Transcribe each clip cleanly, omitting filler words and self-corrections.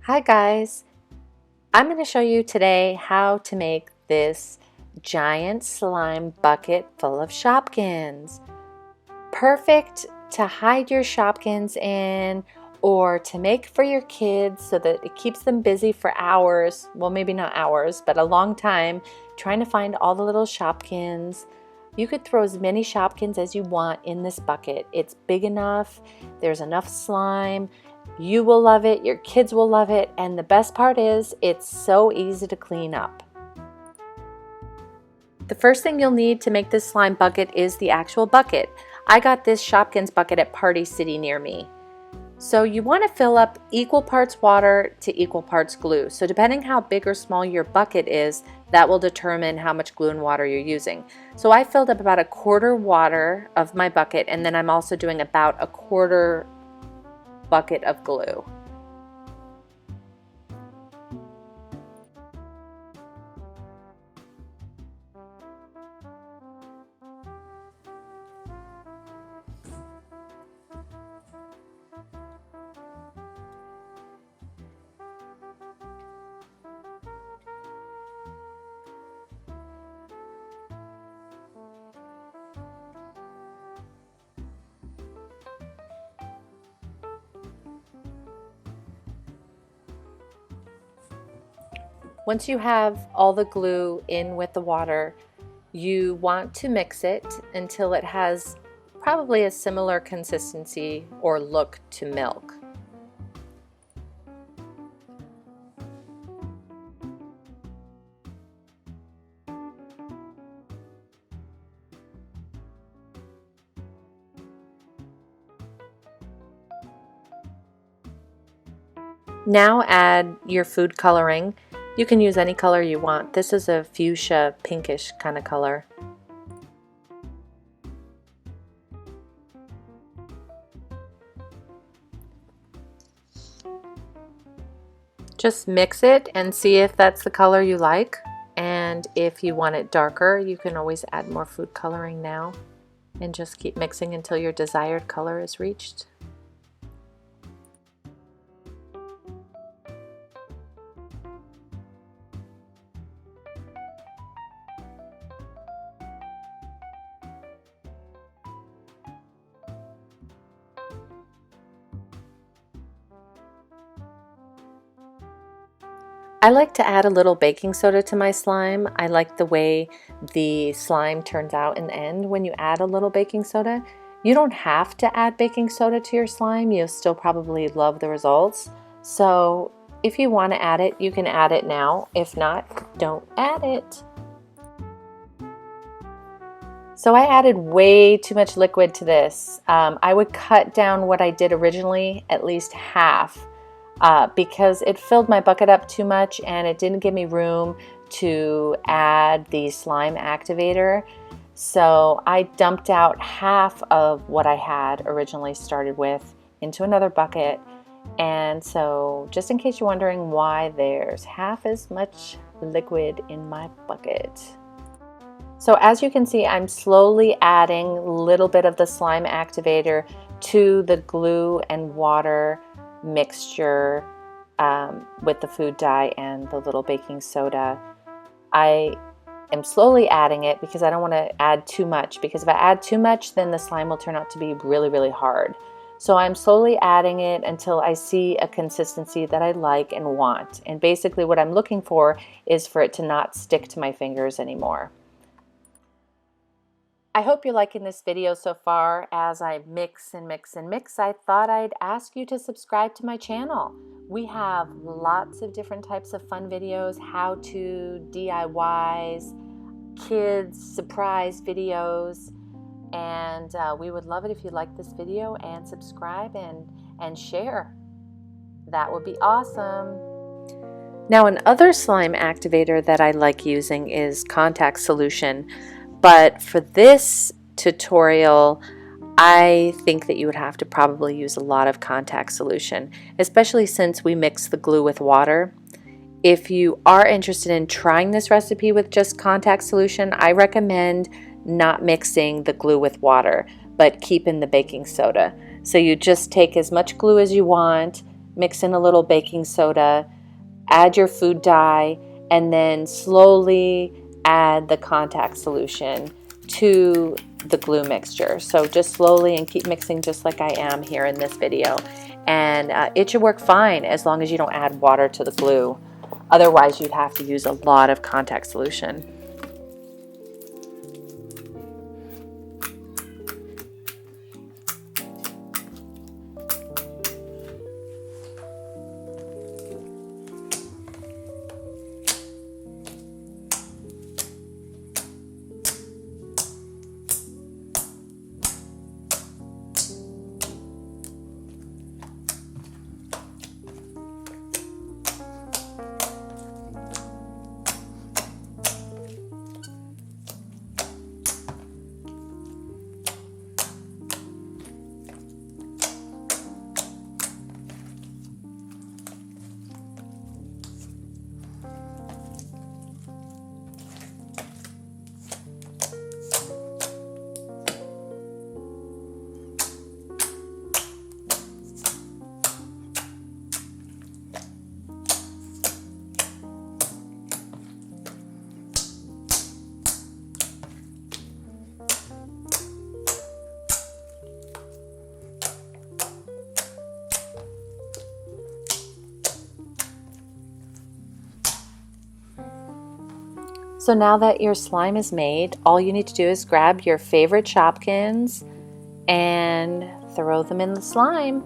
Hi guys, I'm going to show you today how to make this giant slime bucket full of Shopkins. Perfect to hide your Shopkins in or to make for your kids so that it keeps them busy for hours, well maybe not hours, but a long time trying to find all the little Shopkins. You could throw as many Shopkins as you want in this bucket. It's big enough, there's enough slime. You will love it, your kids will love it, and the best part is it's so easy to clean up. The first thing you'll need to make this slime bucket is the actual bucket. I got this Shopkins bucket at Party City near me. So you want to fill up equal parts water to equal parts glue. So depending how big or small your bucket is, that will determine how much glue and water you're using. So I filled up about a quarter water of my bucket, and then I'm also doing about a quarter bucket of glue. Once you have all the glue in with the water, you want to mix it until it has probably a similar consistency or look to milk. Now add your food coloring. You can use any color you want. This is a fuchsia pinkish kind of color. Just mix it and see if that's the color you like. And if you want it darker, you can always add more food coloring now and just keep mixing until your desired color is reached. I like to add a little baking soda to my slime. I like the way the slime turns out in the end when you add a little baking soda. You don't have to add baking soda to your slime. You'll still probably love the results. So if you want to add it, you can add it now. If not, don't add it. So I added way too much liquid to this. I would cut down what I did originally at least half. Because it filled my bucket up too much and it didn't give me room to add the slime activator. So I dumped out half of what I had originally started with into another bucket. And so just in case you're wondering why there's half as much liquid in my bucket. So as you can see, I'm slowly adding a little bit of the slime activator to the glue and water mixture with the food dye and the little baking soda. I am slowly adding it because I don't want to add too much, because if I add too much then the slime will turn out to be really hard. So I'm slowly adding it until I see a consistency that I like and want. And basically what I'm looking for is for it to not stick to my fingers anymore. I hope you're liking this video so far. As I mix and mix and mix, I thought I'd ask you to subscribe to my channel. We have lots of different types of fun videos, how-to, DIYs, kids, surprise videos, and we would love it if you like this video and subscribe and share. That would be awesome. Now, another slime activator that I like using is contact solution. But for this tutorial, I think that you would have to probably use a lot of contact solution, especially since we mix the glue with water. If you are interested in trying this recipe with just contact solution, I recommend not mixing the glue with water, but keeping the baking soda. So you just take as much glue as you want, mix in a little baking soda, add your food dye, and then slowly add the contact solution to the glue mixture. So just slowly and keep mixing just like I am here in this video. And it should work fine as long as you don't add water to the glue. Otherwise, you'd have to use a lot of contact solution. So now that your slime is made, all you need to do is grab your favorite Shopkins and throw them in the slime.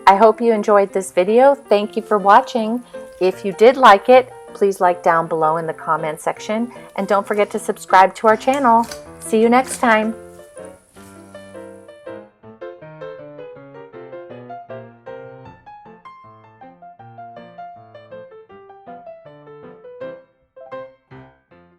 I hope you enjoyed this video. Thank you for watching. If you did like it, please like down below in the comment section. And don't forget to subscribe to our channel. See you next time.